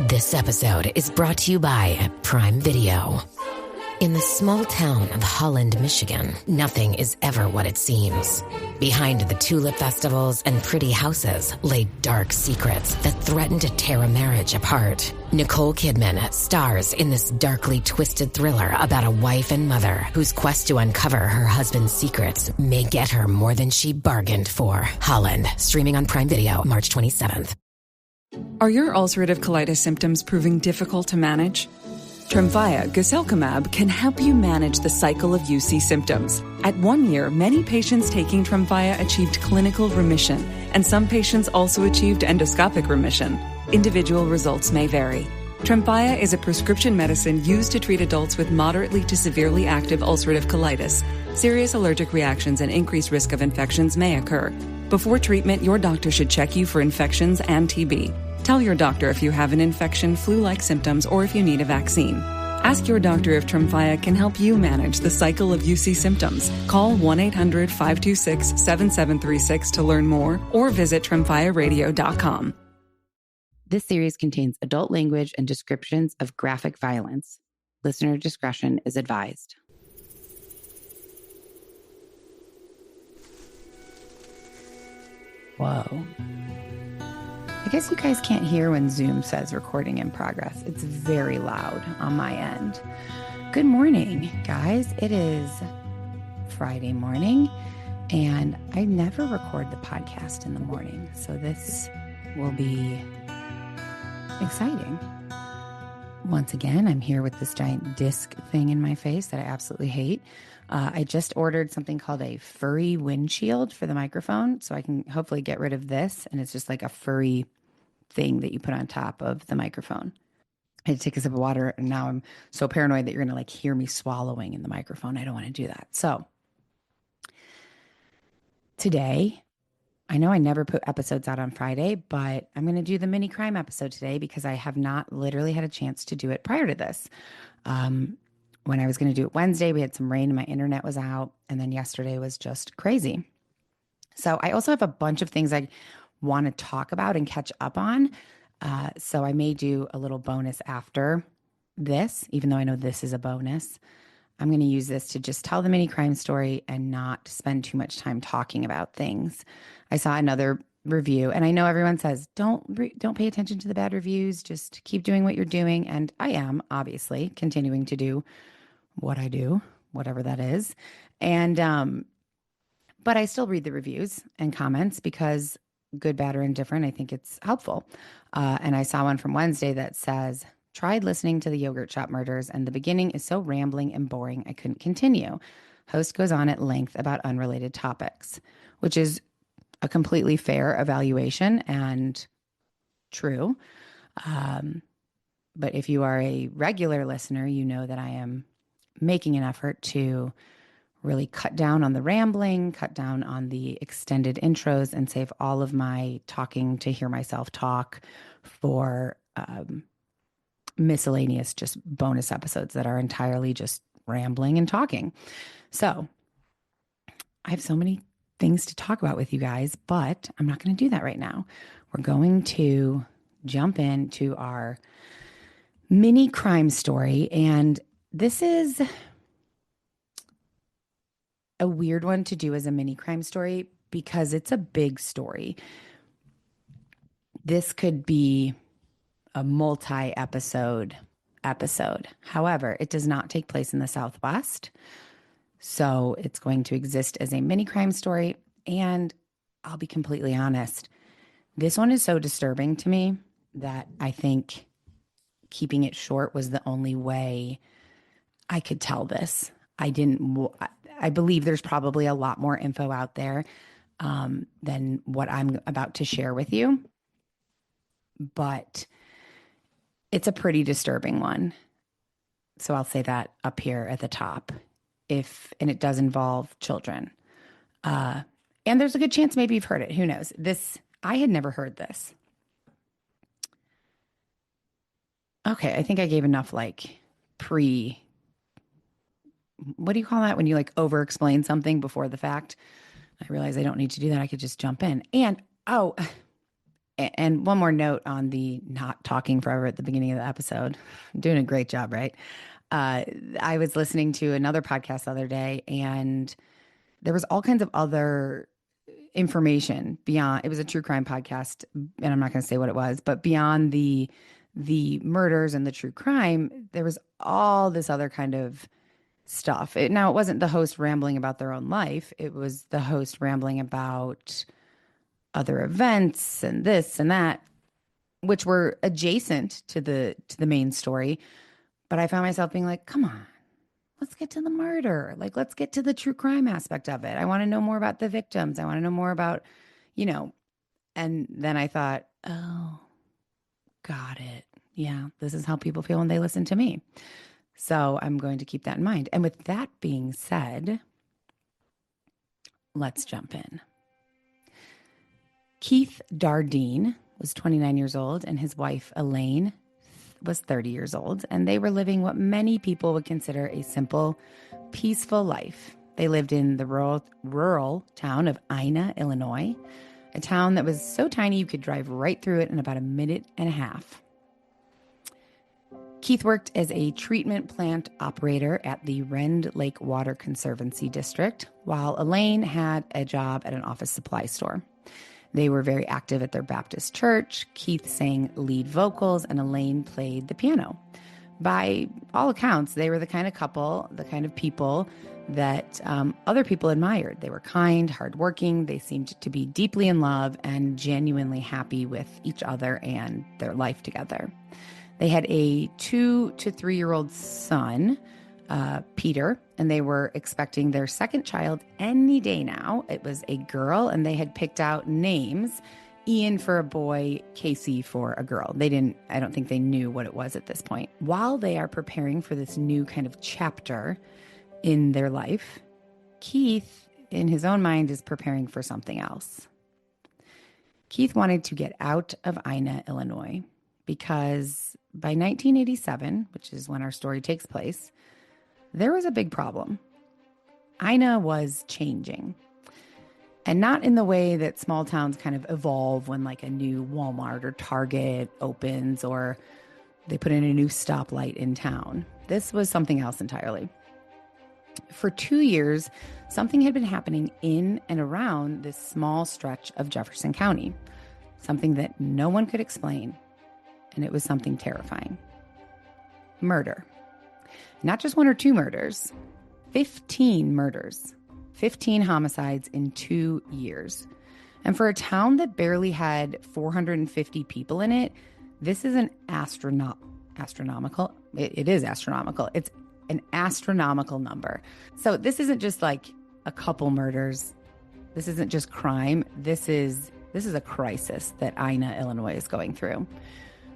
This episode is brought to you by Prime Video. In the small town of Holland, Michigan, nothing is ever what it seems. Behind the tulip festivals and pretty houses lay dark secrets that threaten to tear a marriage apart. Nicole Kidman stars in this darkly twisted thriller about a wife and mother whose quest to uncover her husband's secrets may get her more than she bargained for. Holland, streaming on Prime Video March 27th. Are your ulcerative colitis symptoms proving difficult to manage? Tremfya guselkumab can help you manage the cycle of UC symptoms. At 1 year, many patients taking Tremfya achieved clinical remission, and some patients also achieved endoscopic remission. Individual results may vary. Tremfya is a prescription medicine used to treat adults with moderately to severely active ulcerative colitis. Serious allergic reactions and increased risk of infections may occur. Before treatment, your doctor should check you for infections and TB. Tell your doctor if you have an infection, flu-like symptoms, or if you need a vaccine. Ask your doctor if Tremfya can help you manage the cycle of UC symptoms. Call 1-800-526-7736 to learn more or visit tremfyaradio.com. This series contains adult language and descriptions of graphic violence. Listener discretion is advised. Whoa. I guess you guys can't hear when Zoom says recording in progress. It's very loud on my end. Good morning, guys. It is Friday morning, and I never record the podcast in the morning, so this will be exciting. Once again, I'm here with this giant disc thing in my face that I absolutely hate. I just ordered something called a furry windshield for the microphone, so I can hopefully get rid of this, and it's just like a furry thing that you put on top of the microphone. I had to take a sip of water, and now I'm so paranoid that you're going to hear me swallowing in the microphone. I don't want to do that. So today, I know I never put episodes out on Friday, but I'm going to do the mini crime episode today because I have not literally had a chance to do it prior to this. When I was going to do it Wednesday, we had some rain and my internet was out. And then yesterday was just crazy. So I also have a bunch of things I want to talk about and catch up on. So I may do a little bonus after this, even though I know this is a bonus. I'm going to use this to just tell the mini crime story and not spend too much time talking about things. I saw another review, and I know everyone says, don't pay attention to the bad reviews, just keep doing what you're doing. And I am obviously continuing to do what I do, whatever that is. And, but I still read the reviews and comments because good, bad, or indifferent, I think it's helpful. And I saw one from Wednesday that says, tried listening to the yogurt shop murders and the beginning is so rambling and boring I couldn't continue. Host goes on at length about unrelated topics, which is a completely fair evaluation and true. But if you are a regular listener, you know that I am making an effort to really cut down on the rambling, cut down on the extended intros, and save all of my talking to hear myself talk for miscellaneous, just bonus episodes that are entirely just rambling and talking. So I have so many things to talk about with you guys, but I'm not going to do that right now. We're going to jump into our mini crime story, and this is a weird one to do as a mini crime story because it's a big story. This could be a multi-episode episode. However, it does not take place in the Southwest. So it's going to exist as a mini crime story. And I'll be completely honest, this one is so disturbing to me that I think keeping it short was the only way I could tell this. I believe there's probably a lot more info out there than what I'm about to share with you. But it's a pretty disturbing one. So I'll say that up here at the top. And it does involve children. And there's a good chance maybe you've heard it. Who knows? I had never heard this. Okay, I think I gave enough what do you call that when you over-explain something before the fact? I realize I don't need to do that. I could just jump in. And, And one more note on the not talking forever at the beginning of the episode. I'm doing a great job, right? I was listening to another podcast the other day, and there was all kinds of other information beyond. It was a true crime podcast, and I'm not going to say what it was, but beyond the murders and the true crime, there was all this other kind of stuff. Now, it wasn't the host rambling about their own life. It was the host rambling about other events and this and that, which were adjacent to the main story. But I found myself being like, come on, let's get to the murder. Like, let's get to the true crime aspect of it. I want to know more about the victims. I want to know more about, and then I thought, oh, got it. Yeah, this is how people feel when they listen to me. So I'm going to keep that in mind. And with that being said, let's jump in. Keith Dardeen was 29 years old, and his wife, Elaine, was 30 years old, and they were living what many people would consider a simple, peaceful life. They lived in the rural town of Ina, Illinois, a town that was so tiny you could drive right through it in about a minute and a half. Keith worked as a treatment plant operator at the Rend Lake Water Conservancy District, while Elaine had a job at an office supply store. They were very active at their Baptist church. Keith sang lead vocals and Elaine played the piano. By all accounts, they were the kind of couple, the kind of people that other people admired. They were kind, hardworking. They seemed to be deeply in love and genuinely happy with each other and their life together. They had a 2 to 3 year old son, Peter, and they were expecting their second child any day now. It was a girl, and they had picked out names: Ian for a boy, Casey for a girl. I don't think they knew what it was at this point. While they are preparing for this new kind of chapter in their life, Keith, in his own mind, is preparing for something else. Keith wanted to get out of Ina, Illinois, because by 1987, which is when our story takes place, there was a big problem. Ina was changing. And not in the way that small towns kind of evolve when like a new Walmart or Target opens or they put in a new stoplight in town. This was something else entirely. For 2 years, something had been happening in and around this small stretch of Jefferson County, something that no one could explain, and it was something terrifying. Murder. Not just 1 or 2 murders, 15 murders, 15 homicides in 2 years. And for a town that barely had 450 people in it, this is an astronomical. It is astronomical. It's an astronomical number. So this isn't just like a couple murders. This isn't just crime. This is a crisis that Ina, Illinois is going through.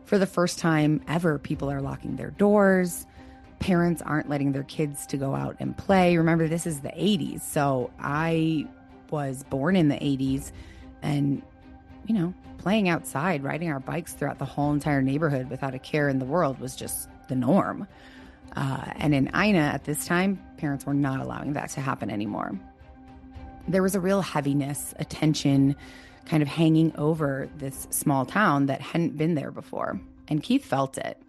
For the first time ever, people are locking their doors. Parents aren't letting their kids to go out and play. Remember, this is the 80s. So I was born in the 80s and, playing outside, riding our bikes throughout the whole entire neighborhood without a care in the world was just the norm. And in Ina at this time, parents were not allowing that to happen anymore. There was a real heaviness, a tension kind of hanging over this small town that hadn't been there before. And Keith felt it.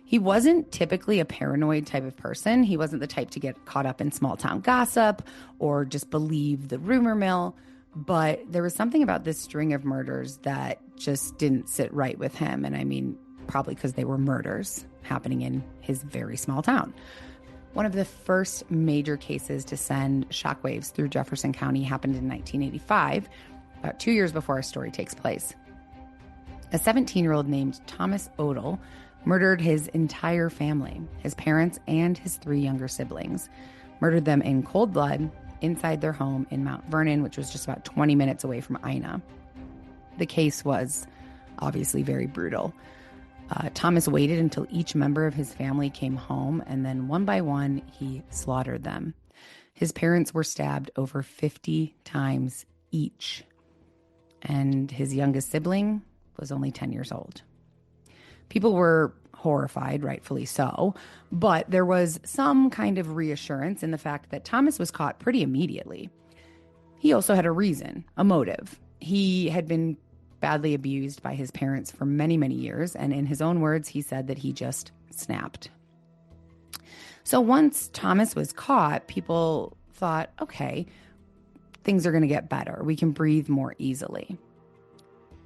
He wasn't typically a paranoid type of person. He wasn't the type to get caught up in small town gossip or just believe the rumor mill. But there was something about this string of murders that just didn't sit right with him. And I mean, probably because they were murders happening in his very small town. One of the first major cases to send shockwaves through Jefferson County happened in 1985, about 2 years before our story takes place. A 17-year-old named Thomas Odell murdered his entire family, his parents and his 3 younger siblings, murdered them in cold blood inside their home in Mount Vernon, which was just about 20 minutes away from Ina. The case was obviously very brutal. Thomas waited until each member of his family came home, and then one by one, he slaughtered them. His parents were stabbed over 50 times each, and his youngest sibling was only 10 years old. People were horrified, rightfully so, but there was some kind of reassurance in the fact that Thomas was caught pretty immediately. He also had a reason, a motive. He had been badly abused by his parents for many, many years. And in his own words, he said that he just snapped. So once Thomas was caught, people thought, okay, things are going to get better. We can breathe more easily.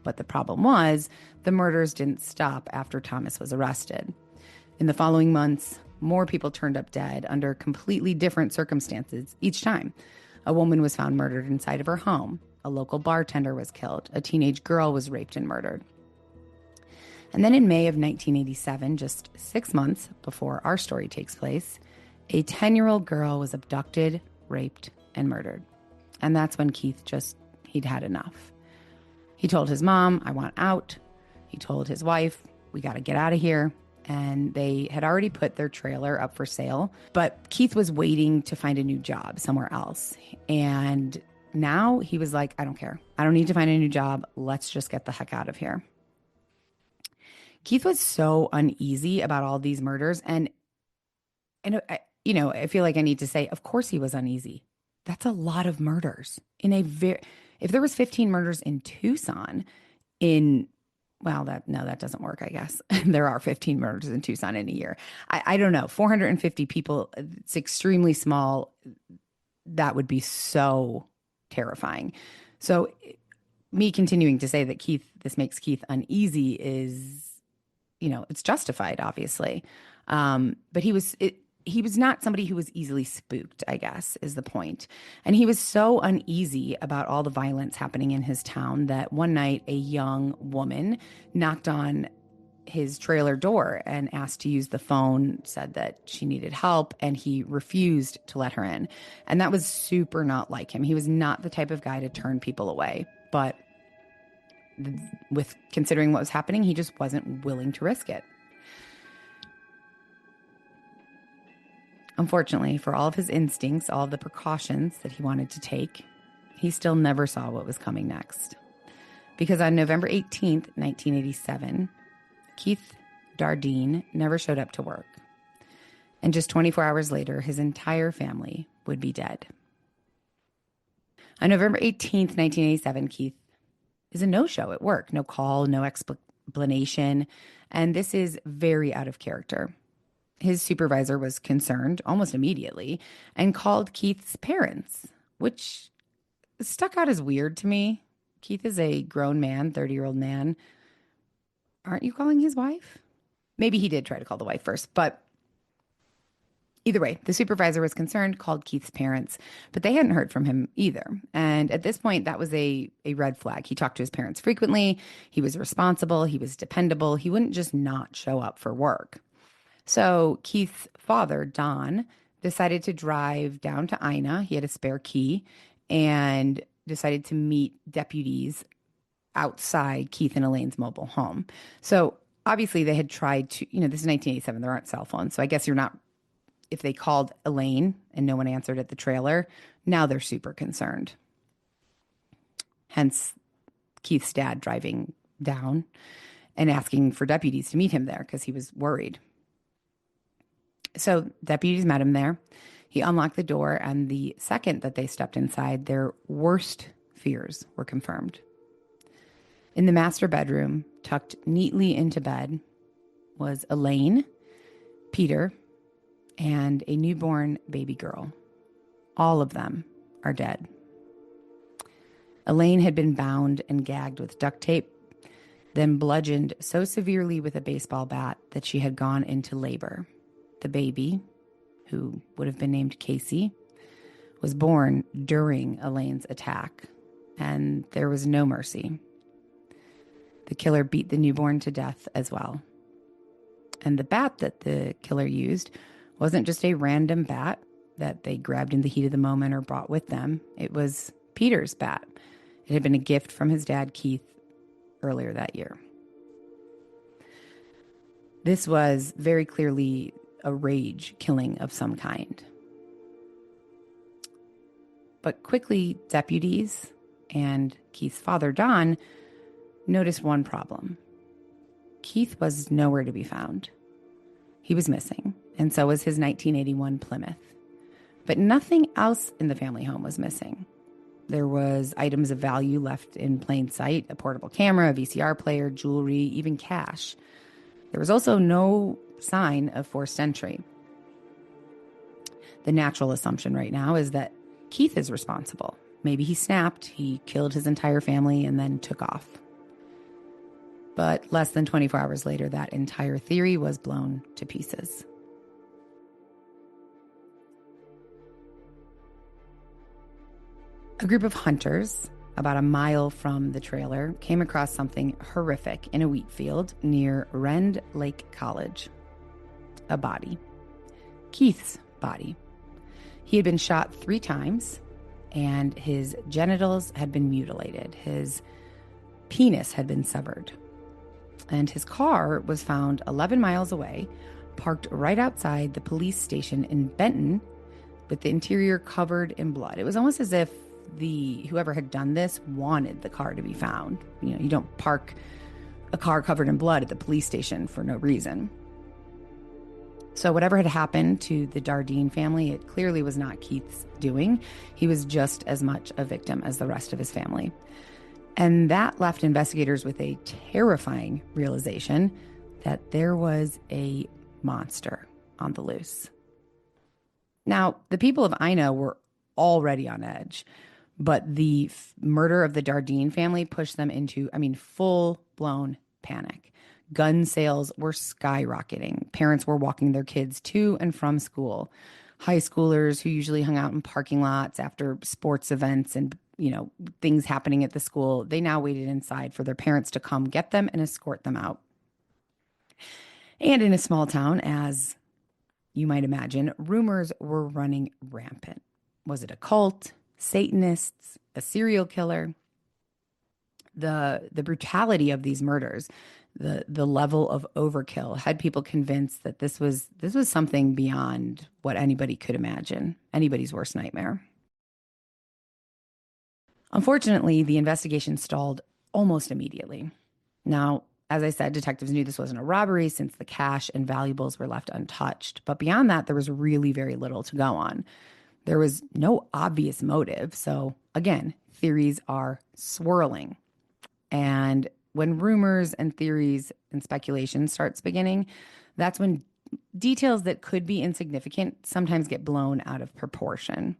But the problem was the murders didn't stop after Thomas was arrested. In the following months, more people turned up dead under completely different circumstances each time. A woman was found murdered inside of her home. A local bartender was killed. A teenage girl was raped and murdered. And then in May of 1987, just 6 months before our story takes place, a 10-year-old girl was abducted, raped, and murdered. And that's when Keith he'd had enough. He told his mom, I want out. He told his wife, we got to get out of here. And they had already put their trailer up for sale. But Keith was waiting to find a new job somewhere else. And now he was like, I don't care. I don't need to find a new job. Let's just get the heck out of here. Keith was so uneasy about all these murders. And I feel like I need to say, of course he was uneasy. That's a lot of murders. If there was 15 murders in Tucson that doesn't work, I guess. There are 15 murders in Tucson in a year. I don't know, 450 people, it's extremely small. That would be so terrifying. So me continuing to say that this makes Keith uneasy is, it's justified, obviously. But he was not somebody who was easily spooked, I guess, is the point. And he was so uneasy about all the violence happening in his town that one night a young woman knocked on his trailer door and asked to use the phone, said that she needed help, and he refused to let her in. And that was super not like him. He was not the type of guy to turn people away. But with considering what was happening, he just wasn't willing to risk it. Unfortunately, for all of his instincts, all of the precautions that he wanted to take, he still never saw what was coming next. Because on November 18th, 1987, Keith Dardeen never showed up to work. And just 24 hours later, his entire family would be dead. On November 18th, 1987, Keith is a no-show at work. No call, no explanation. And this is very out of character. His supervisor was concerned almost immediately and called Keith's parents, which stuck out as weird to me. Keith is a grown man, 30-year-old man. Aren't you calling his wife? Maybe he did try to call the wife first, but either way, the supervisor was concerned, called Keith's parents, but they hadn't heard from him either. And at this point, that was a red flag. He talked to his parents frequently. He was responsible. He was dependable. He wouldn't just not show up for work. So Keith's father, Don, decided to drive down to Ina. He had a spare key and decided to meet deputies outside Keith and Elaine's mobile home. So obviously they had tried to, this is 1987, there aren't cell phones. So I guess if they called Elaine and no one answered at the trailer, now they're super concerned. Hence Keith's dad driving down and asking for deputies to meet him there because he was worried. So deputies met him there. He unlocked the door, and the second that they stepped inside, their worst fears were confirmed. In the master bedroom, tucked neatly into bed, was Elaine, Peter, and a newborn baby girl. All of them are dead. Elaine had been bound and gagged with duct tape, then bludgeoned so severely with a baseball bat that she had gone into labor. The baby, who would have been named Casey, was born during Elaine's attack, and there was no mercy. The killer beat the newborn to death as well. And the bat that the killer used wasn't just a random bat that they grabbed in the heat of the moment or brought with them. It was Peter's bat. It had been a gift from his dad, Keith, earlier that year. This was very clearly a rage killing of some kind. But quickly, deputies and Keith's father, Don, noticed one problem. Keith was nowhere to be found. He was missing, and so was his 1981 Plymouth. But nothing else in the family home was missing. There was items of value left in plain sight, a portable camera, a VCR player, jewelry, even cash. There was also no sign of forced entry. The natural assumption right now is that Keith is responsible. Maybe he snapped, he killed his entire family, and then took off. But less than 24 hours later, that entire theory was blown to pieces. A group of hunters, about a mile from the trailer, came across something horrific in a wheat field near Rend Lake College. A body. Keith's body. He had been shot 3 times, and his genitals had been mutilated. His penis had been severed. And his car was found 11 miles away, parked right outside the police station in Benton, with the interior covered in blood. It was almost as if whoever had done this wanted the car to be found. You know, you don't park a car covered in blood at the police station for no reason. So whatever had happened to the Dardeen family, it clearly was not Keith's doing. He was just as much a victim as the rest of his family. And that left investigators with a terrifying realization that there was a monster on the loose. Now, the people of Ina were already on edge, but the murder of the Dardeen family pushed them into, full-blown panic. Gun sales were skyrocketing. Parents were walking their kids to and from school. High schoolers who usually hung out in parking lots after sports events and, things happening at the school, they now waited inside for their parents to come get them and escort them out. And in a small town, as you might imagine, rumors were running rampant. Was it a cult, Satanists, a serial killer? The brutality of these murders, the level of overkill had people convinced that this was something beyond what anybody could imagine, anybody's worst nightmare. Unfortunately, the investigation stalled almost immediately. Now, as I said, detectives knew this wasn't a robbery since the cash and valuables were left untouched. But beyond that, there was really very little to go on. There was no obvious motive. So again, theories are swirling. And when rumors and theories and speculation starts beginning, that's when details that could be insignificant sometimes get blown out of proportion.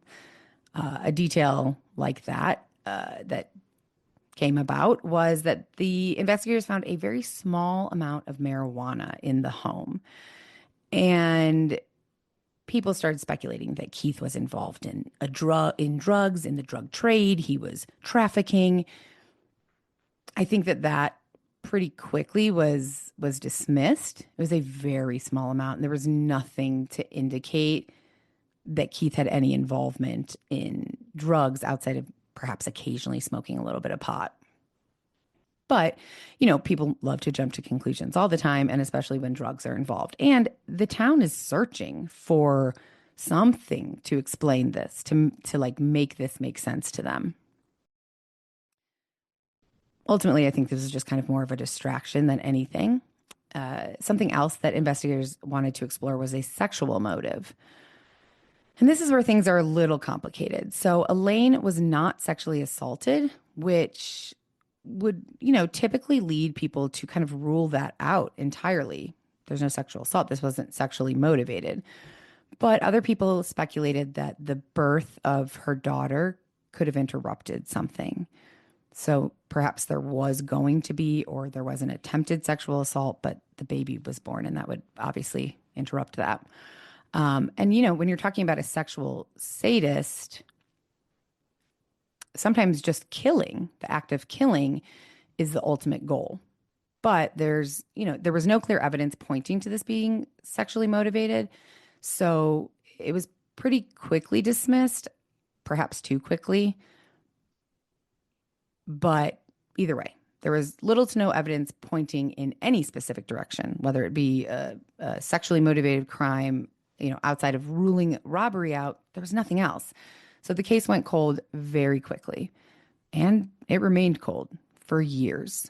A detail like that came about was that the investigators found a very small amount of marijuana in the home. And people started speculating that Keith was involved in drugs, in the drug trade. He was trafficking. I think that pretty quickly was dismissed. It was a very small amount, and there was nothing to indicate that Keith had any involvement in drugs outside of perhaps occasionally smoking a little bit of pot. But, people love to jump to conclusions all the time, and especially when drugs are involved. And the town is searching for something to explain this, to make this make sense to them. Ultimately, I think this is just kind of more of a distraction than anything. Something else that investigators wanted to explore was a sexual motive. And this is where things are a little complicated. So Elaine was not sexually assaulted, which would, typically lead people to kind of rule that out entirely. There's no sexual assault. This wasn't sexually motivated. But other people speculated that the birth of her daughter could have interrupted something. So perhaps there was going to be, or there was an attempted sexual assault, but the baby was born, and that would obviously interrupt that. And, when you're talking about a sexual sadist, sometimes just killing, the act of killing, is the ultimate goal. But there was no clear evidence pointing to this being sexually motivated. So it was pretty quickly dismissed, perhaps too quickly. But either way, there was little to no evidence pointing in any specific direction, whether it be a sexually motivated crime, outside of ruling robbery out. There was nothing else. So the case went cold very quickly, and it remained cold for years.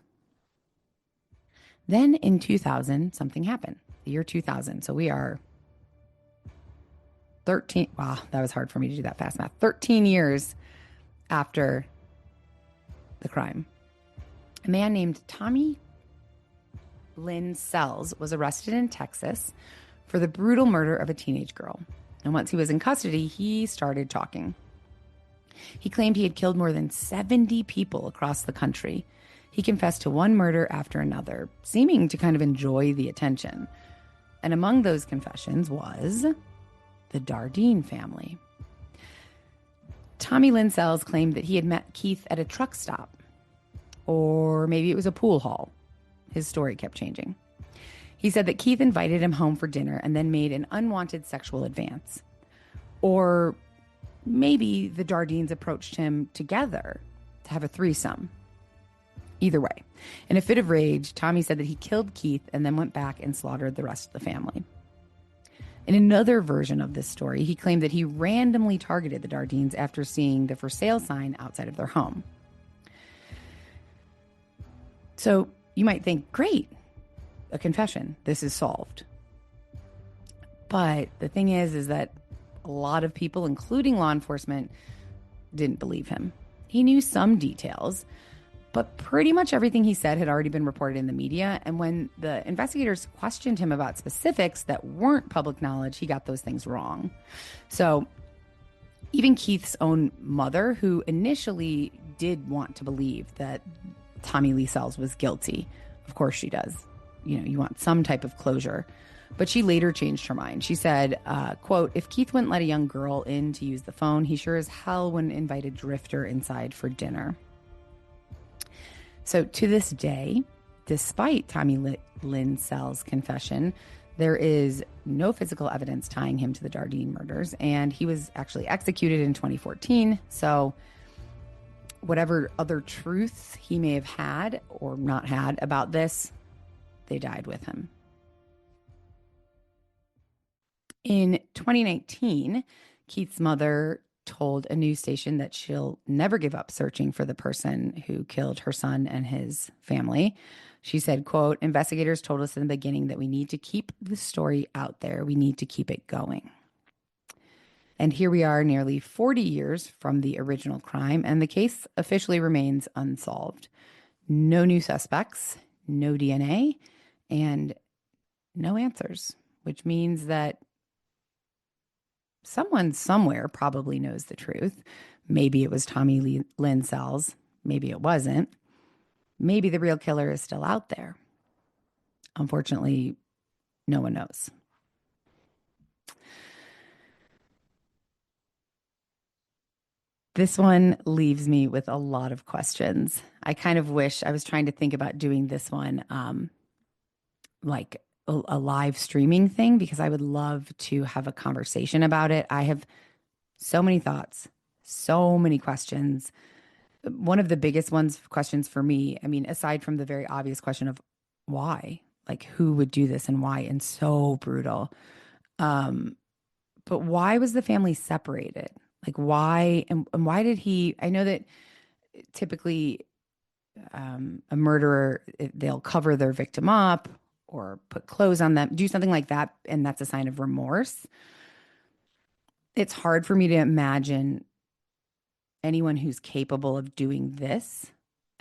Then in 2000, something happened. The year 2000. So we are 13. Wow, that was hard for me to do that fast math. 13 years after the crime. A man named Tommy Lynn Sells was arrested in Texas for the brutal murder of a teenage girl. And once he was in custody, he started talking. He claimed he had killed more than 70 people across the country. He confessed to one murder after another, seeming to kind of enjoy the attention. And among those confessions was the Dardeen family. Tommy Lynn Sells claimed that he had met Keith at a truck stop, or maybe it was a pool hall. His story kept changing. He said that Keith invited him home for dinner and then made an unwanted sexual advance. Or maybe the Dardeens approached him together to have a threesome. Either way, in a fit of rage, Tommy said that he killed Keith and then went back and slaughtered the rest of the family. In another version of this story, he claimed that he randomly targeted the Dardeens after seeing the for sale sign outside of their home. So you might think, great, a confession. This is solved. But the thing is that a lot of people, including law enforcement, didn't believe him. He knew some details, but pretty much everything he said had already been reported in the media. And when the investigators questioned him about specifics that weren't public knowledge, he got those things wrong. So even Keith's own mother, who initially did want to believe that Tommy Lee Sells was guilty, of course she does. You know, you want some type of closure. But she later changed her mind. She said, quote, if Keith wouldn't let a young girl in to use the phone, he sure as hell wouldn't invite a drifter inside for dinner. So to this day, despite Tommy Lynn Sells' confession, there is no physical evidence tying him to the Dardeen murders, and he was actually executed in 2014. So whatever other truth he may have had or not had about this, they died with him. In 2019, Keith's mother told a news station that she'll never give up searching for the person who killed her son and his family. She said, quote, investigators told us in the beginning that we need to keep the story out there. We need to keep it going. And here we are nearly 40 years from the original crime, and the case officially remains unsolved. No new suspects, no DNA, and no answers, which means that someone somewhere probably knows the truth. Maybe it was Tommy Lynn Sells. Maybe it wasn't. Maybe the real killer is still out there. Unfortunately, no one knows. This one leaves me with a lot of questions. I kind of wish I was trying to think about doing this one like a live streaming thing, because I would love to have a conversation about it. I have so many thoughts, so many questions. One of the biggest questions for me, I mean, aside from the very obvious question of why, like who would do this and why, and so brutal. But why was the family separated? Like why, and why did he, I know that typically a murderer, they'll cover their victim up or put clothes on them, do something like that, and that's a sign of remorse. It's hard for me to imagine anyone who's capable of doing this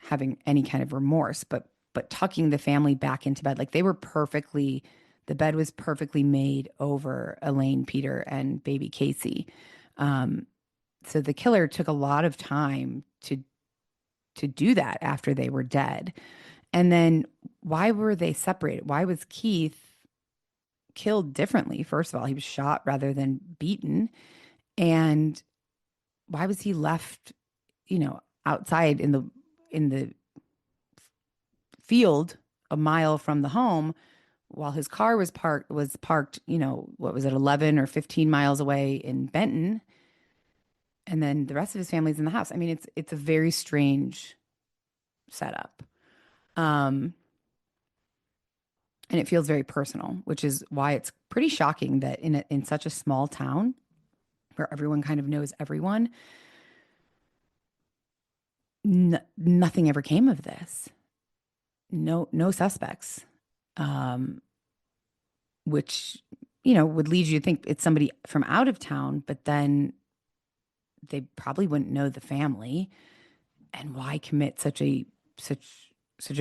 having any kind of remorse, but tucking the family back into bed. Like the bed was perfectly made over Elaine, Peter, and baby Casey. So the killer took a lot of time to do that after they were dead. And then why were they separated? Why was Keith killed differently? First of all, he was shot rather than beaten. And why was he left, outside in the field a mile from the home while his car was parked, what was it, 11 or 15 miles away in Benton? And then the rest of his family's in the house. I mean, it's a very strange setup. And it feels very personal, which is why it's pretty shocking that in such a small town where everyone kind of knows everyone, nothing ever came of this. No suspects, which, would lead you to think it's somebody from out of town, but then they probably wouldn't know the family. And why commit such a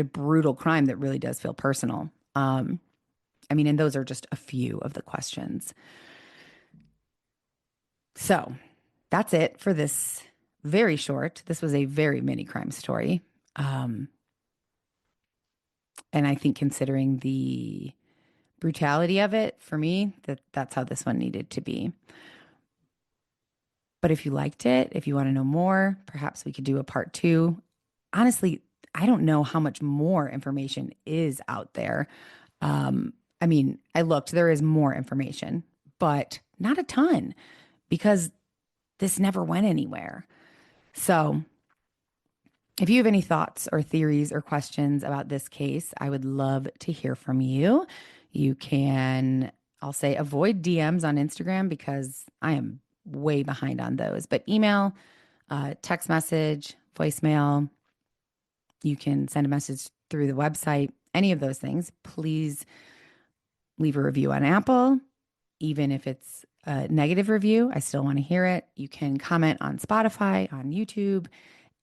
brutal crime that really does feel personal? I mean, and those are just a few of the questions. So that's it for this very short. This was a very mini crime story. And I think considering the brutality of it, for me, that's how this one needed to be. But if you liked it, if you want to know more, perhaps we could do a part 2. Honestly, I don't know how much more information is out there. I mean, I looked, there is more information, but not a ton because this never went anywhere. So if you have any thoughts or theories or questions about this case, I would love to hear from you. You can, I'll say, avoid DMs on Instagram because I am way behind on those, but email, text message, voicemail, you can send a message through the website, any of those things. Please leave a review on Apple. Even if it's a negative review, I still want to hear it. You can comment on Spotify, on YouTube.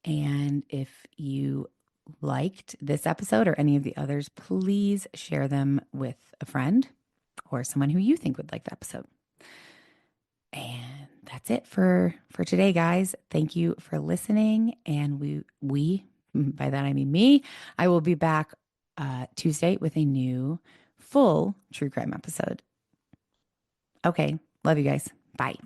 And if you liked this episode or any of the others, please share them with a friend or someone who you think would like the episode. And that's it for today, guys. Thank you for listening. And we, by that I mean me, I will be back Tuesday with a new full true crime episode. Okay. Love you guys. Bye.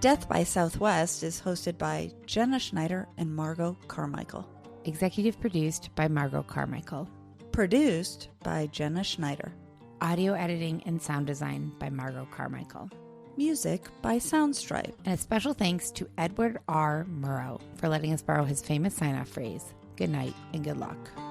Death by Southwest is hosted by Jenna Schneider and Margot Carmichael. Executive produced by Margot Carmichael. Produced by Jenna Schneider. Audio editing and sound design by Margot Carmichael. Music by Soundstripe. And a special thanks to Edward R. Murrow for letting us borrow his famous sign-off phrase, "Good night and good luck."